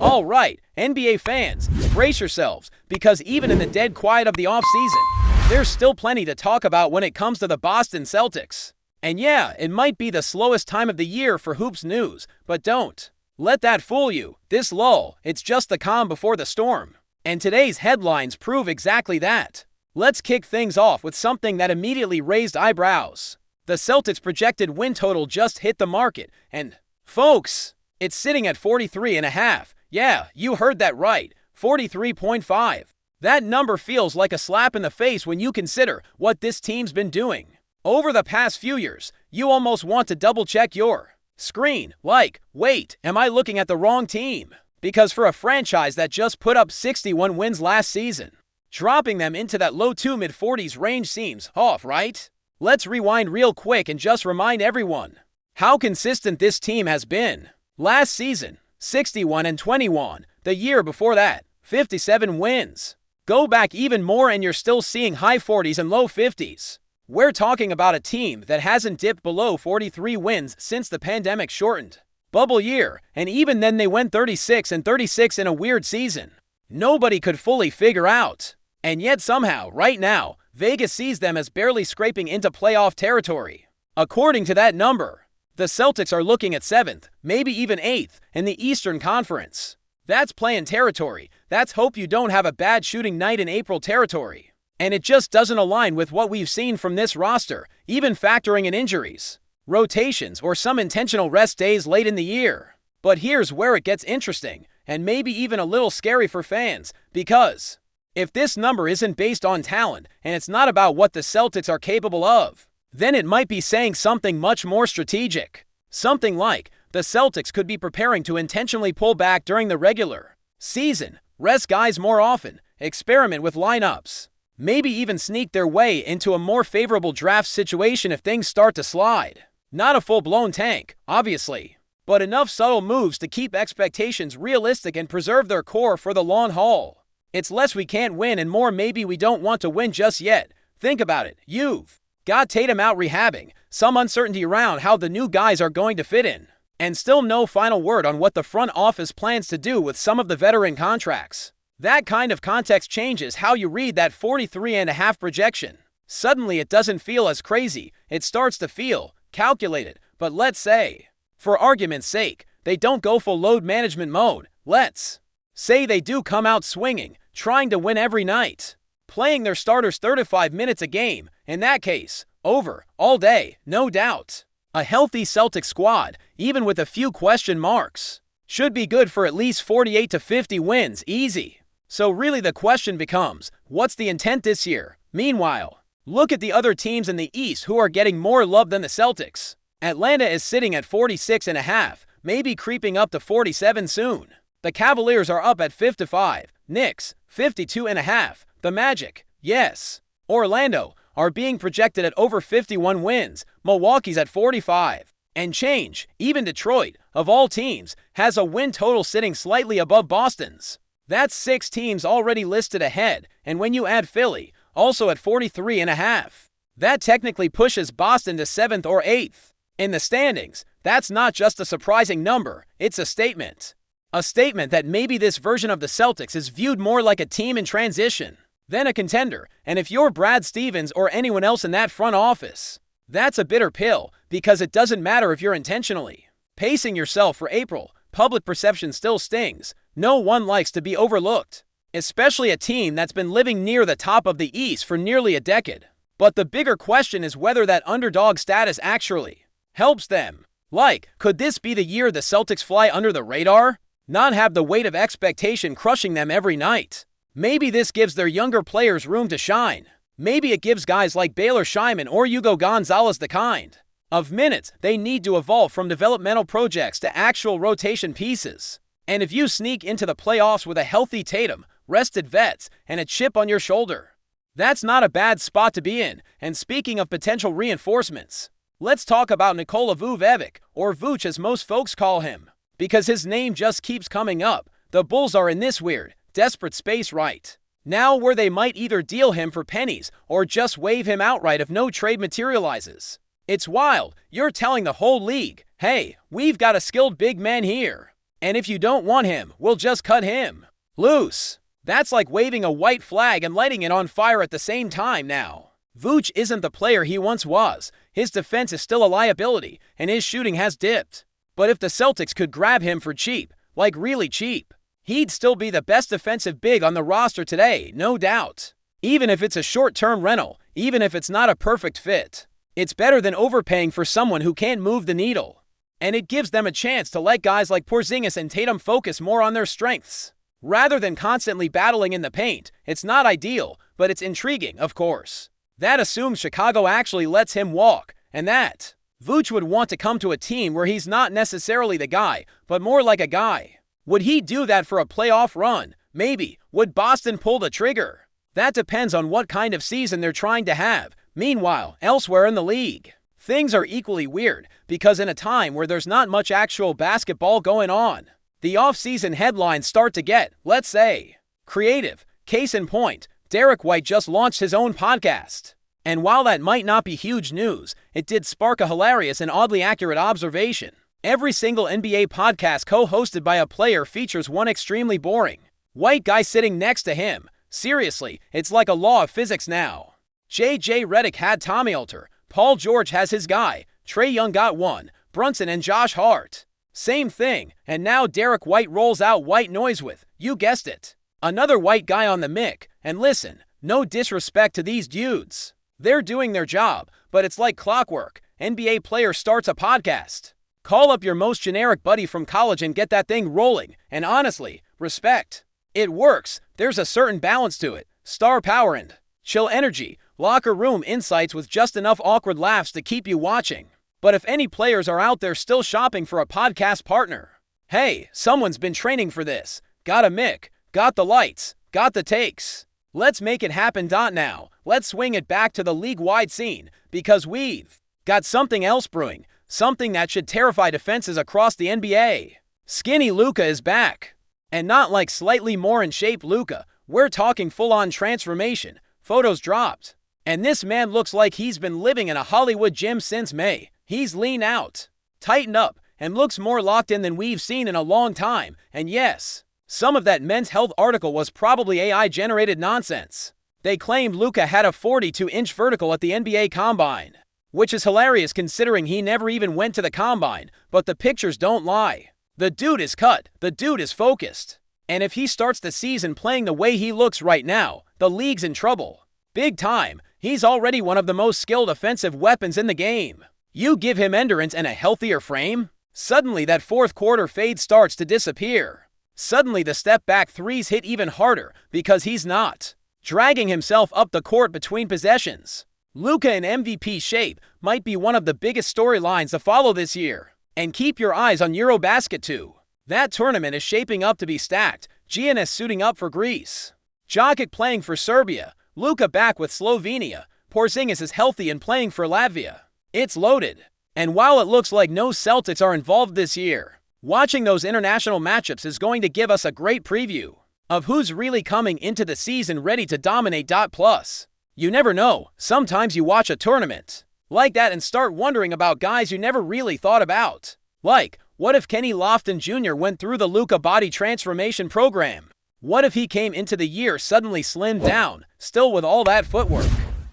All right, NBA fans, brace yourselves, because even in the dead quiet of the offseason, there's still plenty to talk about when it comes to the Boston Celtics. And yeah, it might be the slowest time of the year for hoops news, but don't let that fool you. This lull, it's just the calm before the storm. And today's headlines prove exactly that. Let's kick things off with something that immediately raised eyebrows. The Celtics' projected win total just hit the market, and, folks, it's sitting at 43.5. Yeah, you heard that right, 43.5. That number feels like a slap in the face when you consider what this team's been doing. Over the past few years, you almost want to double-check your screen, like, wait, am I looking at the wrong team? Because for a franchise that just put up 61 wins last season, dropping them into that low to mid-40s range seems off, right? Let's rewind real quick and just remind everyone how consistent this team has been. Last season, 61-21. The year before that, 57 wins. Go back even more and you're still seeing high 40s and low 50s. We're talking about a team that hasn't dipped below 43 wins since the pandemic shortened bubble year, and even then they went 36-36 in a weird season nobody could fully figure out. And yet somehow, right now, Vegas sees them as barely scraping into playoff territory. According to that number, the Celtics are looking at 7th, maybe even 8th, in the Eastern Conference. That's playing territory. That's hope you don't have a bad shooting night in April territory. And it just doesn't align with what we've seen from this roster, even factoring in injuries, rotations, or some intentional rest days late in the year. But here's where it gets interesting, and maybe even a little scary for fans, because if this number isn't based on talent, and it's not about what the Celtics are capable of, then it might be saying something much more strategic. Something like, the Celtics could be preparing to intentionally pull back during the regular season, rest guys more often, experiment with lineups, maybe even sneak their way into a more favorable draft situation if things start to slide. Not a full-blown tank, obviously, but enough subtle moves to keep expectations realistic and preserve their core for the long haul. It's less we can't win and more maybe we don't want to win just yet. Think about it. You've got Tatum out rehabbing, some uncertainty around how the new guys are going to fit in, and still no final word on what the front office plans to do with some of the veteran contracts. That kind of context changes how you read that 43.5 projection. Suddenly it doesn't feel as crazy. It starts to feel calculated. But let's say, for argument's sake, they don't go full load management mode. Let's say they do come out swinging, trying to win every night, playing their starters 35 minutes a game. In that case, over, all day, no doubt. A healthy Celtics squad, even with a few question marks, should be good for at least 48 to 50 wins, easy. So really the question becomes, what's the intent this year? Meanwhile, look at the other teams in the East who are getting more love than the Celtics. Atlanta is sitting at 46.5, maybe creeping up to 47 soon. The Cavaliers are up at 55, Knicks, 52.5, the Magic, yes, Orlando, are being projected at over 51 wins, Milwaukee's at 45, and change. Even Detroit, of all teams, has a win total sitting slightly above Boston's. That's 6 teams already listed ahead, and when you add Philly, also at 43.5, that technically pushes Boston to 7th or 8th in the standings. That's not just a surprising number, it's a statement. A statement that maybe this version of the Celtics is viewed more like a team in transition than a contender, and if you're Brad Stevens or anyone else in that front office, that's a bitter pill, because it doesn't matter if you're intentionally pacing yourself for April. Public perception still stings. No one likes to be overlooked, especially a team that's been living near the top of the East for nearly a decade. But the bigger question is whether that underdog status actually helps them. Like, could this be the year the Celtics fly under the radar? Not have the weight of expectation crushing them every night. Maybe this gives their younger players room to shine. Maybe it gives guys like Baylor Scheinman or Hugo Gonzalez the kind of minutes they need to evolve from developmental projects to actual rotation pieces. And if you sneak into the playoffs with a healthy Tatum, rested vets, and a chip on your shoulder, that's not a bad spot to be in. And speaking of potential reinforcements, let's talk about Nikola Vucevic, or Vooch as most folks call him, because his name just keeps coming up. The Bulls are in this weird, desperate space right now where they might either deal him for pennies or just waive him outright if no trade materializes. It's wild. You're telling the whole league, hey, we've got a skilled big man here, And if you don't want him, we'll just cut him loose. That's like waving a white flag and lighting it on fire at the same time now. Vooch isn't the player he once was. His defense is still a liability, and his shooting has dipped. But if the Celtics could grab him for cheap, like really cheap, he'd still be the best defensive big on the roster today, no doubt. Even if it's a short-term rental, even if it's not a perfect fit, it's better than overpaying for someone who can't move the needle. And it gives them a chance to let guys like Porzingis and Tatum focus more on their strengths. Rather than constantly battling in the paint. It's not ideal, but it's intriguing, of course. That assumes Chicago actually lets him walk, and that Vooch would want to come to a team where he's not necessarily the guy, but more like a guy. Would he do that for a playoff run? Maybe. Would Boston pull the trigger? That depends on what kind of season they're trying to have. Meanwhile, elsewhere in the league, things are equally weird, because in a time where there's not much actual basketball going on, the off-season headlines start to get, let's say, creative. Case in point, Derek White just launched his own podcast. And while that might not be huge news, it did spark a hilarious and oddly accurate observation. Every single NBA podcast co-hosted by a player features one extremely boring white guy sitting next to him. Seriously, it's like a law of physics now. J.J. Redick had Tommy Alter, Paul George has his guy, Trae Young got one, Brunson and Josh Hart. Same thing, and now Derek White rolls out white noise with, you guessed it, another white guy on the mic. And listen, no disrespect to these dudes. They're doing their job, but it's like clockwork. NBA player starts a podcast. Call up your most generic buddy from college and get that thing rolling, and honestly, respect. It works. There's a certain balance to it. Star power and chill energy, locker room insights with just enough awkward laughs to keep you watching. But if any players are out there still shopping for a podcast partner, hey, someone's been training for this. Got a mic, got the lights, got the takes. Let's make it happen. Now, let's swing it back to the league-wide scene, because we've got something else brewing, something that should terrify defenses across the NBA. Skinny Luka is back. And not like slightly more in shape Luka. We're talking full-on transformation. Photos dropped. And this man looks like he's been living in a Hollywood gym since May. He's lean out, tightened up, and looks more locked in than we've seen in a long time. And yes, some of that Men's Health article was probably AI-generated nonsense. They claimed Luka had a 42-inch vertical at the NBA Combine, which is hilarious considering he never even went to the Combine, but the pictures don't lie. The dude is cut, the dude is focused. And if he starts the season playing the way he looks right now, the league's in trouble. Big time. He's already one of the most skilled offensive weapons in the game. You give him endurance and a healthier frame, suddenly that fourth quarter fade starts to disappear. Suddenly the step-back threes hit even harder because he's not dragging himself up the court between possessions. Luka in MVP shape might be one of the biggest storylines to follow this year. And keep your eyes on Eurobasket too. That tournament is shaping up to be stacked. Giannis suiting up for Greece, Jokic playing for Serbia, Luka back with Slovenia, Porzingis is healthy and playing for Latvia. It's loaded. And while it looks like no Celtics are involved this year, watching those international matchups is going to give us a great preview of who's really coming into the season ready to dominate. Plus, you never know, sometimes you watch a tournament like that and start wondering about guys you never really thought about. Like, what if Kenny Lofton Jr. went through the Luka body transformation program? What if he came into the year suddenly slimmed down, still with all that footwork,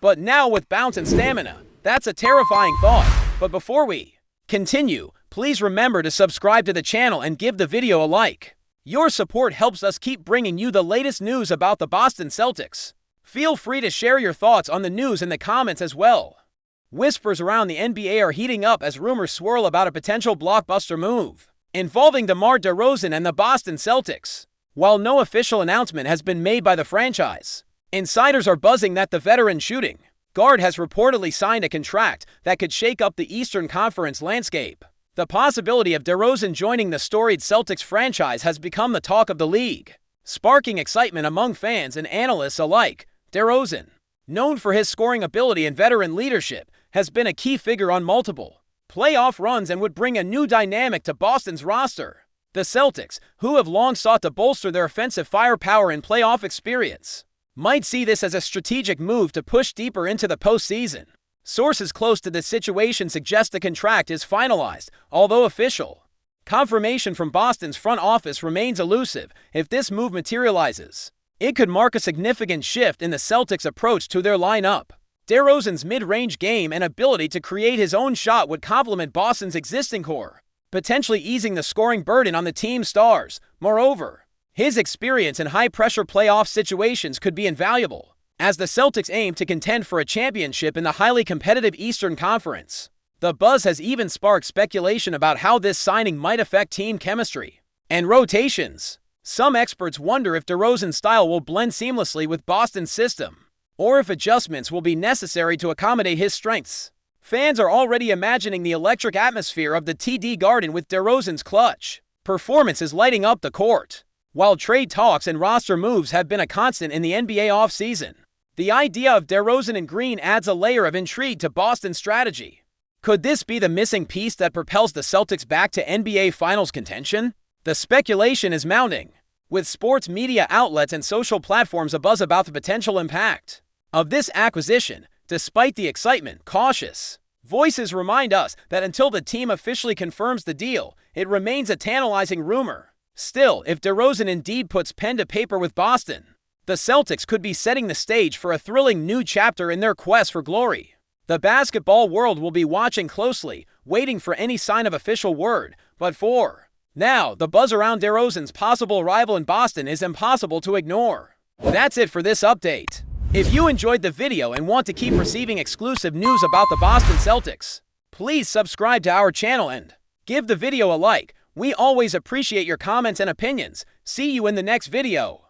but now with bounce and stamina? That's a terrifying thought. But before we continue, please remember to subscribe to the channel and give the video a like. Your support helps us keep bringing you the latest news about the Boston Celtics. Feel free to share your thoughts on the news in the comments as well. Whispers around the NBA are heating up as rumors swirl about a potential blockbuster move involving DeMar DeRozan and the Boston Celtics. While no official announcement has been made by the franchise, insiders are buzzing that the veteran shooting guard has reportedly signed a contract that could shake up the Eastern Conference landscape. The possibility of DeRozan joining the storied Celtics franchise has become the talk of the league, sparking excitement among fans and analysts alike. DeRozan, known for his scoring ability and veteran leadership, has been a key figure on multiple playoff runs and would bring a new dynamic to Boston's roster. The Celtics, who have long sought to bolster their offensive firepower and playoff experience, might see this as a strategic move to push deeper into the postseason. Sources close to this situation suggest the contract is finalized, although official Confirmation from Boston's front office remains elusive. If this move materializes, it could mark a significant shift in the Celtics' approach to their lineup. DeRozan's mid-range game and ability to create his own shot would complement Boston's existing core, potentially easing the scoring burden on the team's stars. Moreover, his experience in high-pressure playoff situations could be invaluable, as the Celtics aim to contend for a championship in the highly competitive Eastern Conference. The buzz has even sparked speculation about how this signing might affect team chemistry and rotations. Some experts wonder if DeRozan's style will blend seamlessly with Boston's system, or if adjustments will be necessary to accommodate his strengths. Fans are already imagining the electric atmosphere of the TD Garden with DeRozan's clutch performances lighting up the court. While trade talks and roster moves have been a constant in the NBA offseason, the idea of DeRozan in green adds a layer of intrigue to Boston's strategy. Could this be the missing piece that propels the Celtics back to NBA Finals contention? The speculation is mounting, with sports media outlets and social platforms abuzz about the potential impact of this acquisition. Despite the excitement, cautious voices remind us that until the team officially confirms the deal, it remains a tantalizing rumor. Still, if DeRozan indeed puts pen to paper with Boston, the Celtics could be setting the stage for a thrilling new chapter in their quest for glory. The basketball world will be watching closely, waiting for any sign of official word, but for now, the buzz around DeRozan's possible arrival in Boston is impossible to ignore. That's it for this update. If you enjoyed the video and want to keep receiving exclusive news about the Boston Celtics, please subscribe to our channel and give the video a like. We always appreciate your comments and opinions. See you in the next video.